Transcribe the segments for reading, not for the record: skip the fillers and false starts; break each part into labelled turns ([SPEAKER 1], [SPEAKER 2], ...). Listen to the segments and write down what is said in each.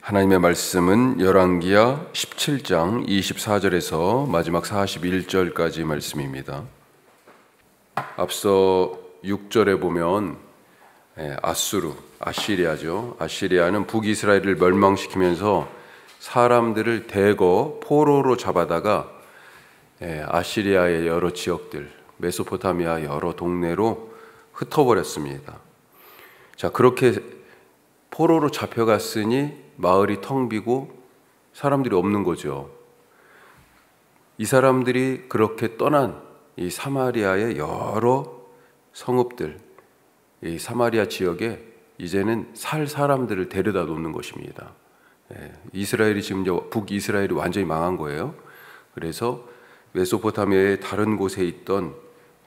[SPEAKER 1] 하나님의 말씀은 열왕기하 17장 24절에서 마지막 41절까지 말씀입니다. 앞서 6절에 보면 아시리아죠. 아시리아는 북이스라엘을 멸망시키면서 사람들을 대거 포로로 잡아다가 아시리아의 여러 지역들, 메소포타미아 여러 동네로 흩어버렸습니다. 자, 그렇게 포로로 잡혀갔으니 마을이 텅 비고 사람들이 없는 거죠. 이 사람들이 그렇게 떠난 이 사마리아의 여러 성읍들, 이 사마리아 지역에 이제는 살 사람들을 데려다 놓는 것입니다. 이스라엘이 지금 북이스라엘이 완전히 망한 거예요. 그래서 메소포타미아의 다른 곳에 있던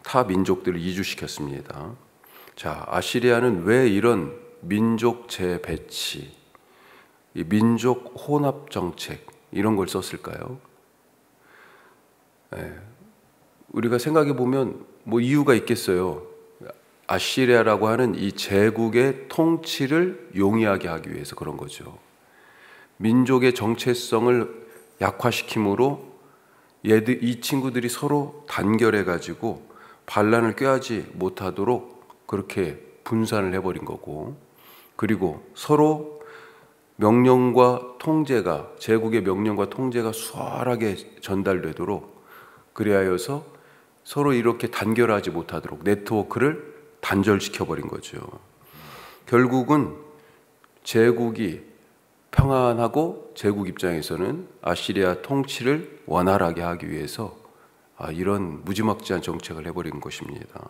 [SPEAKER 1] 타 민족들을 이주시켰습니다. 자, 아시리아는 왜 이런 민족 재배치, 이 민족 혼합 정책 이런 걸 썼을까요? 우리가 생각해 보면 뭐 이유가 있겠어요. 아시리아라고 하는 이 제국의 통치를 용이하게 하기 위해서 그런 거죠. 민족의 정체성을 약화시킴으로 이 친구들이 서로 단결해 가지고 반란을 꾀하지 못하도록 그렇게 분산을 해버린 거고, 그리고 서로 명령과 통제가, 제국의 명령과 통제가 수월하게 전달되도록 그리하여서 서로 이렇게 단결하지 못하도록 네트워크를 단절시켜버린 거죠. 결국은 제국이 평안하고 제국 입장에서는 아시리아 통치를 원활하게 하기 위해서 이런 무지막지한 정책을 해버린 것입니다.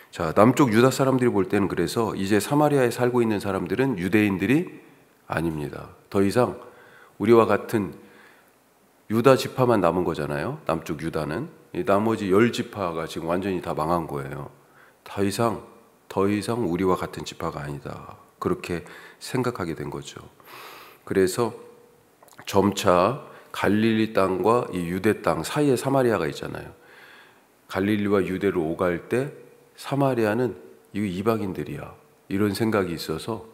[SPEAKER 1] 자, 남쪽 유다 사람들이 볼 때는 그래서 이제 사마리아에 살고 있는 사람들은 유대인들이 아닙니다. 더 이상 우리와 같은 유다 지파만 남은 거잖아요. 남쪽 유다는 이 나머지 10지파가 지금 완전히 다 망한 거예요. 더 이상 우리와 같은 지파가 아니다, 그렇게 생각하게 된 거죠. 그래서 점차 갈릴리 땅과 이 유대 땅 사이에 사마리아가 있잖아요. 갈릴리와 유대를 오갈 때 사마리아는 이 이방인들이야, 이런 생각이 있어서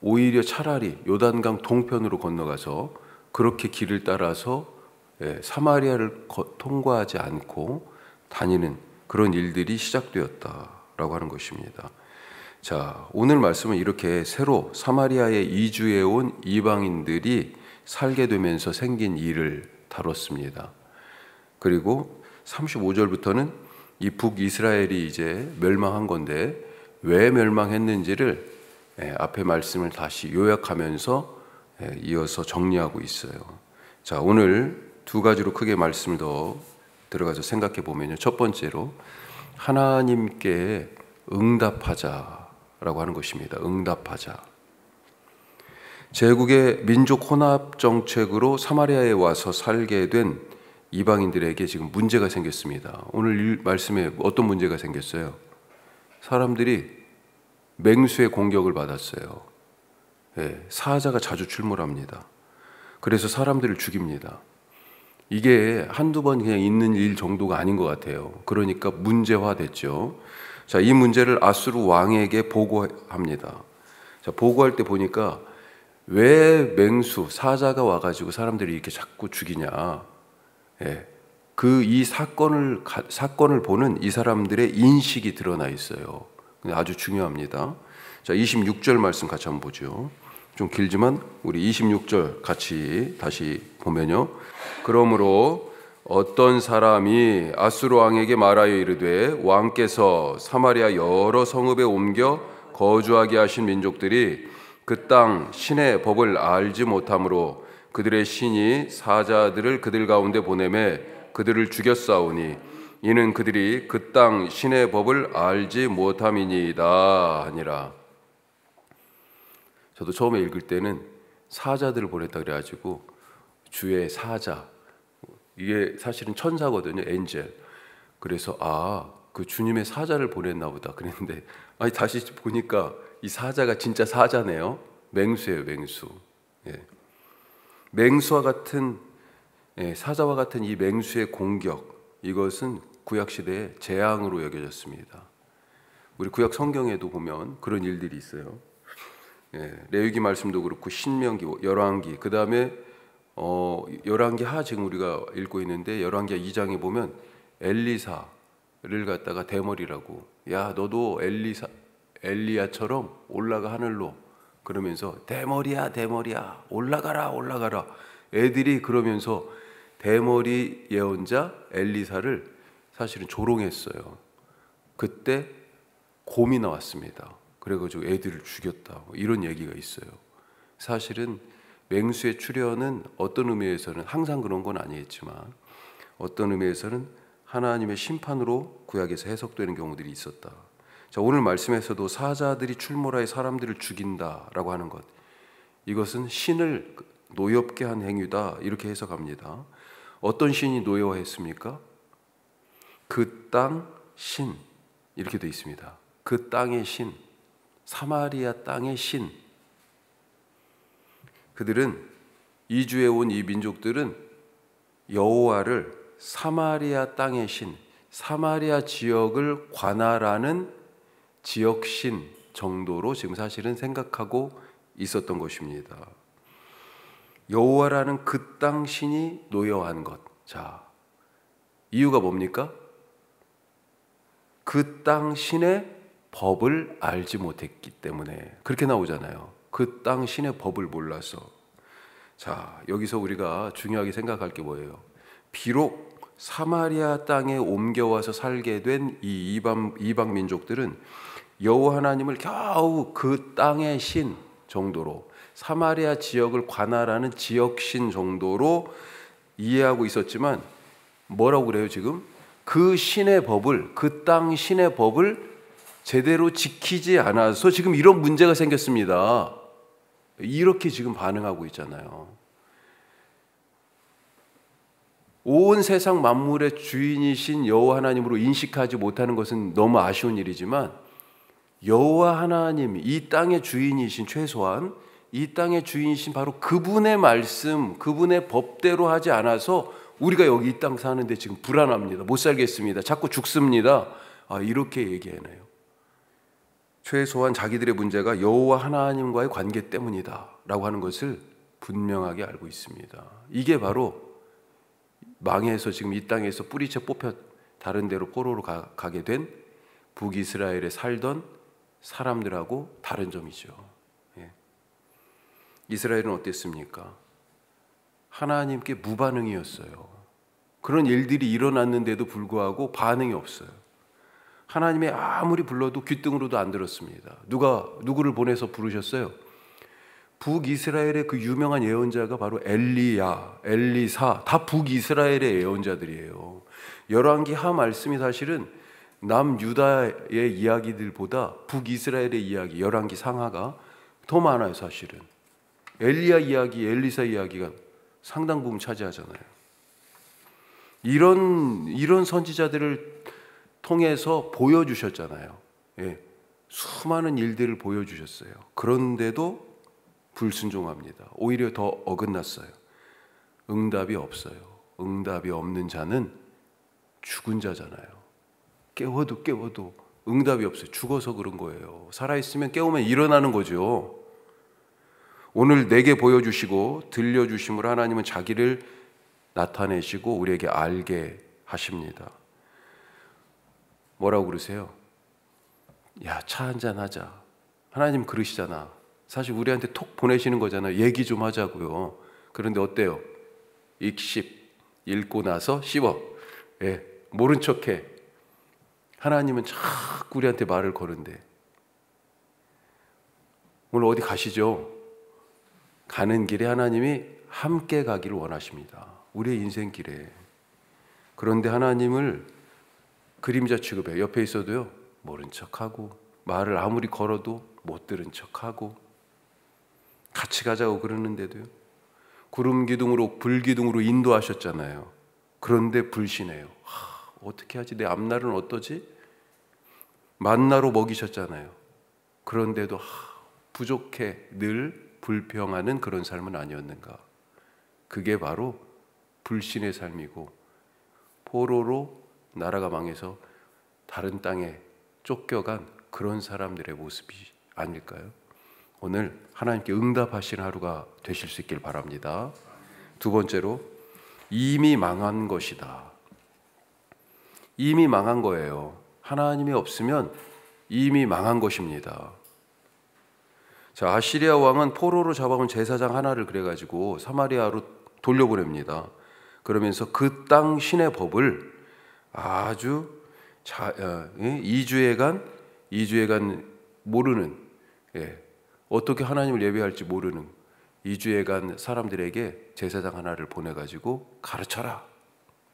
[SPEAKER 1] 오히려 차라리 요단강 동편으로 건너가서 그렇게 길을 따라서 사마리아를 통과하지 않고 다니는 그런 일들이 시작되었다라고 하는 것입니다. 자, 오늘 말씀은 이렇게 새로 사마리아에 이주해 온 이방인들이 살게 되면서 생긴 일을 다뤘습니다. 그리고 35절부터는 이 북이스라엘이 이제 멸망한 건데 왜 멸망했는지를 앞에 말씀을 다시 요약하면서 이어서 정리하고 있어요. 자, 오늘 두 가지로 크게 말씀을 더 들어가서 생각해 보면요. 첫 번째로 하나님께 응답하자라고 하는 것입니다. 응답하자. 제국의 민족 혼합 정책으로 사마리아에 와서 살게 된 이방인들에게 지금 문제가 생겼습니다. 오늘 말씀에 어떤 문제가 생겼어요? 사람들이 맹수의 공격을 받았어요. 사자가 자주 출몰합니다. 그래서 사람들을 죽입니다. 이게 한두 번 그냥 있는 일 정도가 아닌 것 같아요. 그러니까 문제화됐죠. 자, 이 문제를 아수르 왕에게 보고합니다. 자, 보고할 때 보니까 왜 맹수, 사자가 와가지고 사람들이 이렇게 자꾸 죽이냐. 이 사건을 보는 이 사람들의 인식이 드러나 있어요. 아주 중요합니다. 자, 26절 말씀 같이 한번 보죠. 좀 길지만 우리 26절 같이 다시 보면요. 그러므로 어떤 사람이 아수르 왕에게 말하여 이르되 왕께서 사마리아 여러 성읍에 옮겨 거주하게 하신 민족들이 그 땅 신의 법을 알지 못함으로 그들의 신이 사자들을 그들 가운데 보내매 그들을 죽였사오니 이는 그들이 그 땅 신의 법을 알지 못함이니이다 하니라. 저도 처음에 읽을 때는 사자들을 보냈다 그래가지고 주의 사자, 이게 사실은 천사거든요. 엔젤. 그래서 그 주님의 사자를 보냈나 보다 그랬는데 다시 보니까 이 사자가 진짜 사자네요. 맹수예요, 맹수. 맹수와 같은 사자와 같은 이 맹수의 공격, 이것은 구약시대의 재앙으로 여겨졌습니다. 우리 구약 성경에도 보면 그런 일들이 있어요. 레위기 말씀도 그렇고 신명기, 열왕기, 그 다음에 열왕기 하 지금 우리가 읽고 있는데 열왕기 2장에 보면 엘리사를 갖다가 대머리라고, 야 너도 엘리야처럼 올라가 하늘로, 그러면서 대머리야 대머리야 올라가라 올라가라. 애들이 그러면서 대머리 예언자 엘리사를 사실은 조롱했어요. 그때 곰이 나왔습니다. 그래가지고 애들을 죽였다, 이런 얘기가 있어요. 사실은 맹수의 출현은 어떤 의미에서는, 항상 그런 건 아니겠지만 어떤 의미에서는 하나님의 심판으로 구약에서 해석되는 경우들이 있었다. 자, 오늘 말씀에서도 사자들이 출몰하여 사람들을 죽인다라고 하는 것, 이것은 신을 노엽게 한 행위다, 이렇게 해석합니다. 어떤 신이 노여워했습니까? 그 땅 신, 이렇게 되어 있습니다. 그 땅의 신, 사마리아 땅의 신. 그들은 이주해 온 이 민족들은 여호와를 사마리아 땅의 신, 사마리아 지역을 관할하는 지역신 정도로 지금 사실은 생각하고 있었던 것입니다. 여호와라는 그 땅 신이 노여워한 것. 자, 이유가 뭡니까? 그 땅 신의 법을 알지 못했기 때문에, 그렇게 나오잖아요. 그 땅 신의 법을 몰라서. 자, 여기서 우리가 중요하게 생각할 게 뭐예요? 비록 사마리아 땅에 옮겨와서 살게 된 이 이방 민족들은 여호와 하나님을 겨우 그 땅의 신 정도로, 사마리아 지역을 관할하는 지역신 정도로 이해하고 있었지만, 뭐라고 그래요 지금? 그 신의 법을, 그 땅 신의 법을 제대로 지키지 않아서 지금 이런 문제가 생겼습니다. 이렇게 지금 반응하고 있잖아요. 온 세상 만물의 주인이신 여호와 하나님으로 인식하지 못하는 것은 너무 아쉬운 일이지만, 여호와 하나님, 이 땅의 주인이신, 최소한 이 땅의 주인이신 바로 그분의 말씀, 그분의 법대로 하지 않아서 우리가 여기 이 땅 사는데 지금 불안합니다. 못 살겠습니다. 자꾸 죽습니다. 이렇게 얘기하네요. 최소한 자기들의 문제가 여호와 하나님과의 관계 때문이다 라고 하는 것을 분명하게 알고 있습니다. 이게 바로 망해서 지금 이 땅에서 뿌리채 뽑혀 다른 데로 포로로 가게 된 북이스라엘에 살던 사람들하고 다른 점이죠. 이스라엘은 어땠습니까? 하나님께 무반응이었어요. 그런 일들이 일어났는데도 불구하고 반응이 없어요. 하나님의 아무리 불러도 귀등으로도 안 들었습니다. 누구를 보내서 부르셨어요? 북이스라엘의 그 유명한 예언자가 바로 엘리야, 엘리사, 다 북이스라엘의 예언자들이에요. 열왕기 하 말씀이 사실은 남유다의 이야기들보다 북이스라엘의 이야기, 열왕기 상하가 더 많아요. 사실은 엘리야 이야기, 엘리사 이야기가 상당 부분 차지하잖아요. 이런 선지자들을 통해서 보여주셨잖아요. 수많은 일들을 보여주셨어요. 그런데도 불순종합니다. 오히려 더 어긋났어요. 응답이 없어요. 응답이 없는 자는 죽은 자잖아요. 깨워도 응답이 없어요. 죽어서 그런 거예요. 살아있으면 깨우면 일어나는 거죠. 오늘 내게 보여주시고 들려주심으로 하나님은 자기를 나타내시고 우리에게 알게 하십니다. 뭐라고 그러세요? 야, 차 한잔 하자. 하나님 그러시잖아. 사실 우리한테 톡 보내시는 거잖아요. 얘기 좀 하자고요. 그런데 어때요? 읽고 나서 씹어. 모른 척해. 하나님은 자꾸 우리한테 말을 거는데. 오늘 어디 가시죠? 가는 길에 하나님이 함께 가기를 원하십니다. 우리의 인생길에. 그런데 하나님을 그림자 취급해요. 옆에 있어도요, 모른 척하고, 말을 아무리 걸어도 못 들은 척하고, 같이 가자고 그러는데도요, 구름 기둥으로 불기둥으로 인도하셨잖아요. 그런데 불신해요. 어떻게 하지? 내 앞날은 어떠지? 만나로 먹이셨잖아요. 그런데도 부족해, 늘 불평하는 그런 삶은 아니었는가? 그게 바로 불신의 삶이고, 포로로 나라가 망해서 다른 땅에 쫓겨간 그런 사람들의 모습이 아닐까요? 오늘 하나님께 응답하시는 하루가 되실 수 있길 바랍니다. 두 번째로, 이미 망한 것이다. 이미 망한 거예요. 하나님이 없으면 이미 망한 것입니다. 자, 아시리아 왕은 포로로 잡아온 제사장 하나를 그래가지고 사마리아로 돌려보냅니다. 그러면서 그 땅 신의 법을 아주 2주에간 모르는, 어떻게 하나님을 예배할지 모르는 2주에간 사람들에게 제사장 하나를 보내가지고 가르쳐라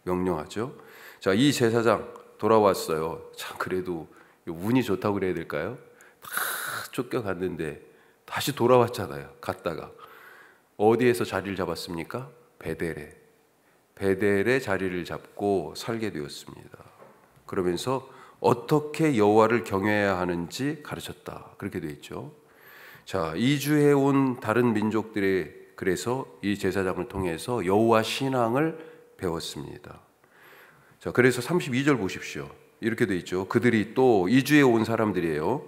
[SPEAKER 1] 명령하죠. 자, 이 제사장 돌아왔어요. 참 그래도 운이 좋다고 그래야 될까요? 다 쫓겨갔는데 다시 돌아왔잖아요. 갔다가 어디에서 자리를 잡았습니까? 베델에 자리를 잡고 살게 되었습니다. 그러면서 어떻게 여호와를 경외해야 하는지 가르쳤다. 그렇게 되어 있죠. 자, 이주해 온 다른 민족들이 그래서 이 제사장을 통해서 여호와 신앙을 배웠습니다. 자, 그래서 32절 보십시오. 이렇게 되어 있죠. 그들이 또 이주해 온 사람들이에요.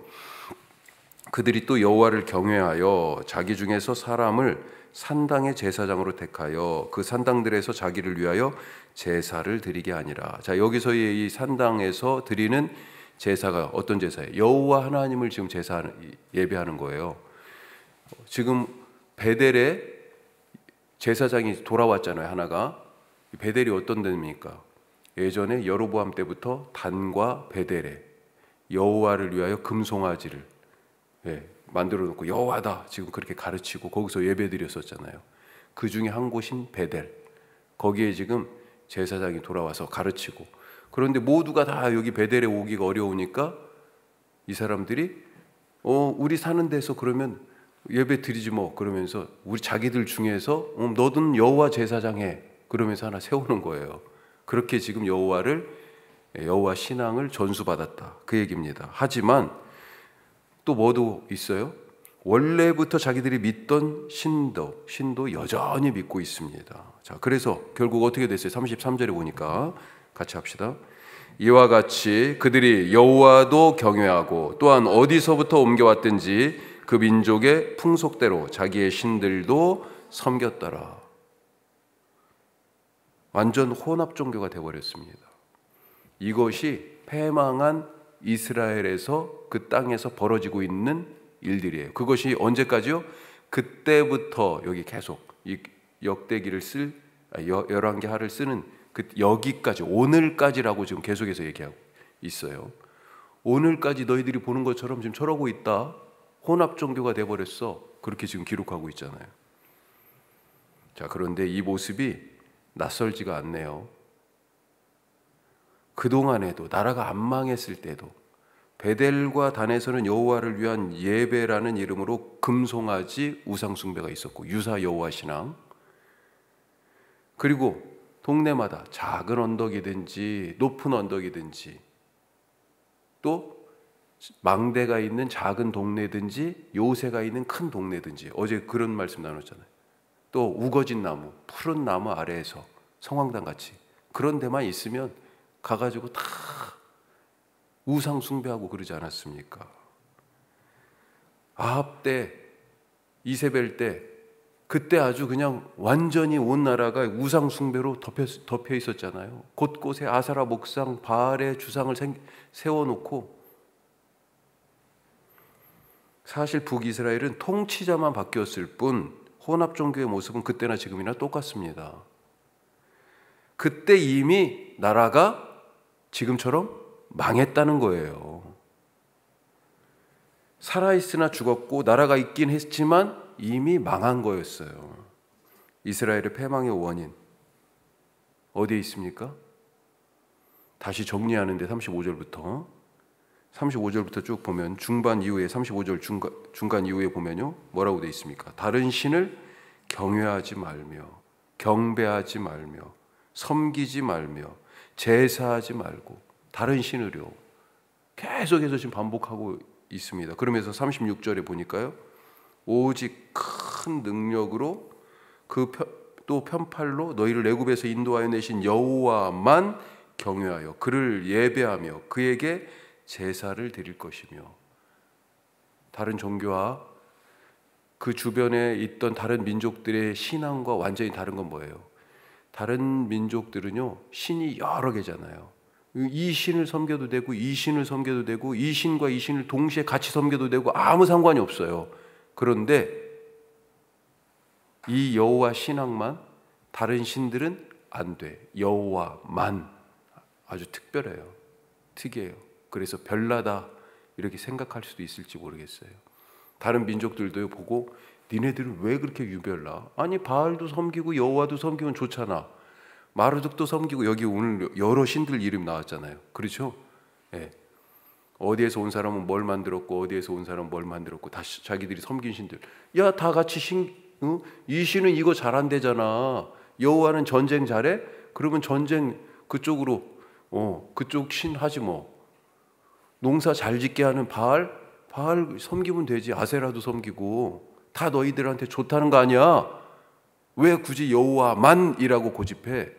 [SPEAKER 1] 그들이 또 여호와를 경외하여 자기 중에서 사람을 산당의 제사장으로 택하여 그 산당들에서 자기를 위하여 제사를 드리게 하니라. 자, 여기서의 이 산당에서 드리는 제사가 어떤 제사예요? 여호와 하나님을 지금 예배하는 거예요. 지금 베델에 제사장이 돌아왔잖아요. 하나가. 베델이 어떤 데입니까? 예전에 여로보암 때부터 단과 베델에 여호와를 위하여 금송아지를 만들어 놓고 여호와다 지금 그렇게 가르치고 거기서 예배 드렸었잖아요. 그 중에 한 곳인 베델, 거기에 지금 제사장이 돌아와서 가르치고, 그런데 모두가 다 여기 베델에 오기가 어려우니까 이 사람들이 우리 사는 데서 그러면 예배 드리지 뭐, 그러면서 우리 자기들 중에서 너든 여호와 제사장 해, 그러면서 하나 세우는 거예요. 그렇게 지금 여호와 신앙을 전수받았다, 그 얘기입니다. 하지만 또 뭐도 있어요? 원래부터 자기들이 믿던 신도 여전히 믿고 있습니다. 자, 그래서 결국 어떻게 됐어요? 33절에 보니까 같이 합시다. 이와 같이 그들이 여호와도 경외하고 또한 어디서부터 옮겨왔든지 그 민족의 풍속대로 자기의 신들도 섬겼더라. 완전 혼합 종교가 되어버렸습니다. 이것이 패망한 이스라엘에서 그 땅에서 벌어지고 있는 일들이에요. 그것이 언제까지요? 그때부터 여기 계속 이 역대기를 열왕기하를 쓰는 그 여기까지, 오늘까지라고 지금 계속해서 얘기하고 있어요. 오늘까지 너희들이 보는 것처럼 지금 저러고 있다. 혼합 종교가 돼버렸어. 그렇게 지금 기록하고 있잖아요. 자, 그런데 이 모습이 낯설지가 않네요. 그동안에도 나라가 안 망했을 때도 베델과 단에서는 여호와를 위한 예배라는 이름으로 금송아지 우상숭배가 있었고, 유사 여호와 신앙, 그리고 동네마다 작은 언덕이든지 높은 언덕이든지 또 망대가 있는 작은 동네든지 요새가 있는 큰 동네든지, 어제 그런 말씀 나눴잖아요. 또 우거진 나무, 푸른 나무 아래에서 성황당 같이 그런 데만 있으면 가가지고 다 우상 숭배하고 그러지 않았습니까? 아합 때, 이세벨 때, 그때 아주 그냥 완전히 온 나라가 우상 숭배로 덮여 있었잖아요. 곳곳에 아사라 목상, 바알의 주상을 세워놓고, 사실 북이스라엘은 통치자만 바뀌었을 뿐 혼합 종교의 모습은 그때나 지금이나 똑같습니다. 그때 이미 나라가 지금처럼 망했다는 거예요. 살아있으나 죽었고 나라가 있긴 했지만 이미 망한 거였어요. 이스라엘의 패망의 원인 어디에 있습니까? 다시 정리하는데 35절부터 쭉 보면 중반 이후에 35절 중간 이후에 보면요, 뭐라고 되어 있습니까? 다른 신을 경외하지 말며 경배하지 말며 섬기지 말며 제사하지 말고 다른 신을요, 계속해서 지금 반복하고 있습니다. 그러면서 36절에 보니까요, 오직 큰 능력으로 또 편팔로 너희를 애굽에서 인도하여 내신 여호와만 경외하여 그를 예배하며 그에게 제사를 드릴 것이며, 다른 종교와 그 주변에 있던 다른 민족들의 신앙과 완전히 다른 건 뭐예요? 다른 민족들은요, 신이 여러 개잖아요. 이 신을 섬겨도 되고 이 신을 섬겨도 되고 이 신과 이 신을 동시에 같이 섬겨도 되고 아무 상관이 없어요. 그런데 이 여호와 신앙만, 다른 신들은 안 돼. 여호와만 아주 특별해요. 특이해요. 그래서 별나다 이렇게 생각할 수도 있을지 모르겠어요. 다른 민족들도 보고 니네들은 왜 그렇게 유별나? 아니 바알도 섬기고 여호와도 섬기면 좋잖아. 마르둑도 섬기고, 여기 오늘 여러 신들 이름 나왔잖아요. 그렇죠? 예. 어디에서 온 사람은 뭘 만들었고 어디에서 온 사람은 뭘 만들었고 다 자기들이 섬긴 신들. 야, 다 같이 이 신은 이거 잘한대잖아. 여호와는 전쟁 잘해? 그러면 전쟁 그쪽으로 그쪽 신 하지 뭐. 농사 잘 짓게 하는 바알 섬기면 되지. 아세라도 섬기고. 다 너희들한테 좋다는 거 아니야? 왜 굳이 여호와만이라고 고집해?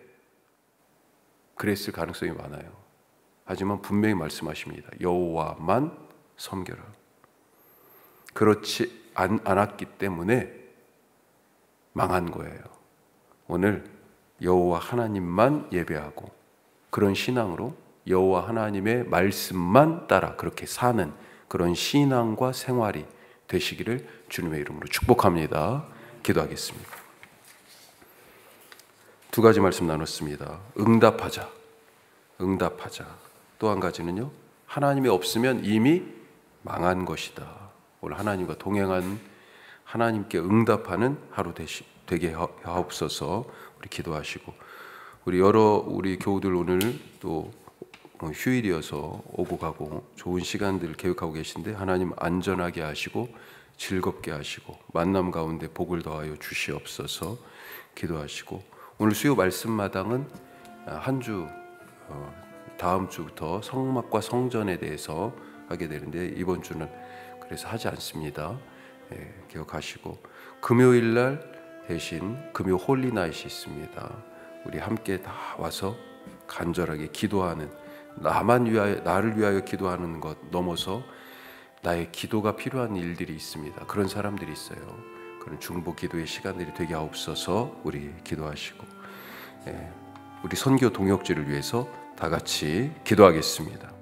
[SPEAKER 1] 그랬을 가능성이 많아요. 하지만 분명히 말씀하십니다. 여호와만 섬겨라. 그렇지 않았기 때문에 망한 거예요. 오늘 여호와 하나님만 예배하고 그런 신앙으로 여호와 하나님의 말씀만 따라 그렇게 사는 그런 신앙과 생활이 되시기를 주님의 이름으로 축복합니다. 기도하겠습니다. 두 가지 말씀 나눴습니다. 응답하자. 또 한 가지는요, 하나님이 없으면 이미 망한 것이다. 오늘 하나님과 동행한, 하나님께 응답하는 하루 되게 하옵소서. 우리 기도하시고, 우리 교우들 오늘 또 휴일이어서 오고 가고 좋은 시간들 계획하고 계신데 하나님 안전하게 하시고 즐겁게 하시고 만남 가운데 복을 더하여 주시옵소서. 기도하시고, 오늘 수요 말씀마당은 한 주 다음 주부터 성막과 성전에 대해서 하게 되는데 이번 주는 그래서 하지 않습니다. 기억하시고, 금요일 날 대신 금요 홀리나잇이 있습니다. 우리 함께 다 와서 간절하게 기도하는, 나를 위하여 기도하는 것 넘어서 나의 기도가 필요한 일들이 있습니다. 그런 사람들이 있어요. 그런 중보 기도의 시간들이 되게 하옵소서. 우리 기도하시고, 우리 선교 동역지를 위해서 다 같이 기도하겠습니다.